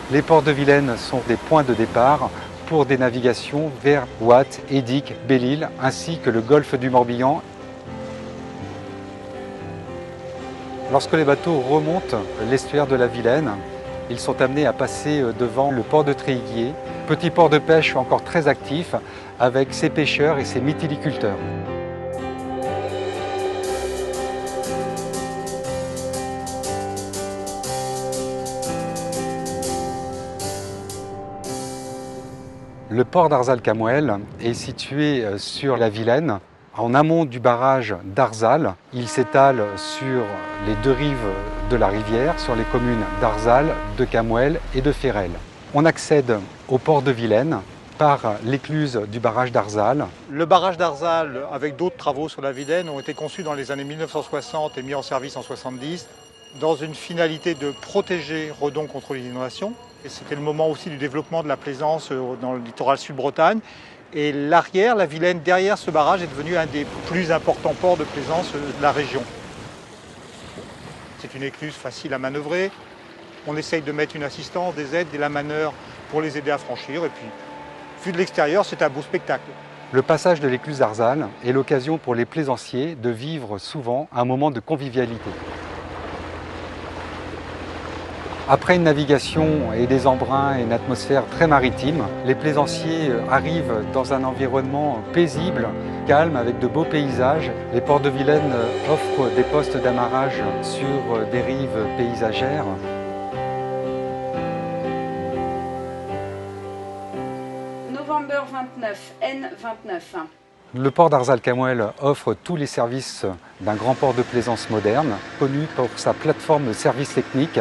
Les ports de Vilaine sont des points de départ pour des navigations vers Ouate, Édic, Belle-Île ainsi que le golfe du Morbihan. Lorsque les bateaux remontent l'estuaire de la Vilaine, ils sont amenés à passer devant le port de Tréhiguier, petit port de pêche encore très actif avec ses pêcheurs et ses mytiliculteurs. Le port d'Arzal-Camouel est situé sur la Vilaine, en amont du barrage d'Arzal. Il s'étale sur les deux rives de la rivière, sur les communes d'Arzal, de Camouel et de Ferrel. On accède au port de Vilaine par l'écluse du barrage d'Arzal. Le barrage d'Arzal, avec d'autres travaux sur la Vilaine, ont été conçus dans les années 1960 et mis en service en 1970, dans une finalité de protéger Redon contre les inondations. C'était le moment aussi du développement de la plaisance dans le littoral sud-Bretagne. Et l'arrière, la Vilaine, derrière ce barrage, est devenu un des plus importants ports de plaisance de la région. C'est une écluse facile à manœuvrer. On essaye de mettre une assistance, des aides, des lamaneurs pour les aider à franchir. Et puis, vu de l'extérieur, c'est un beau spectacle. Le passage de l'écluse d'Arzal est l'occasion pour les plaisanciers de vivre souvent un moment de convivialité. Après une navigation et des embruns et une atmosphère très maritime, les plaisanciers arrivent dans un environnement paisible, calme, avec de beaux paysages. Les ports de Vilaine offrent des postes d'amarrage sur des rives paysagères. November 29, N29. Le port d'Arzal-Camouel offre tous les services d'un grand port de plaisance moderne, connu pour sa plateforme de services techniques,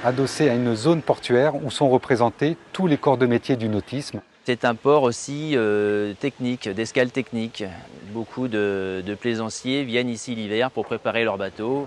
adossé à une zone portuaire où sont représentés tous les corps de métier du nautisme. C'est un port aussi technique, d'escale technique. Beaucoup de plaisanciers viennent ici l'hiver pour préparer leurs bateaux.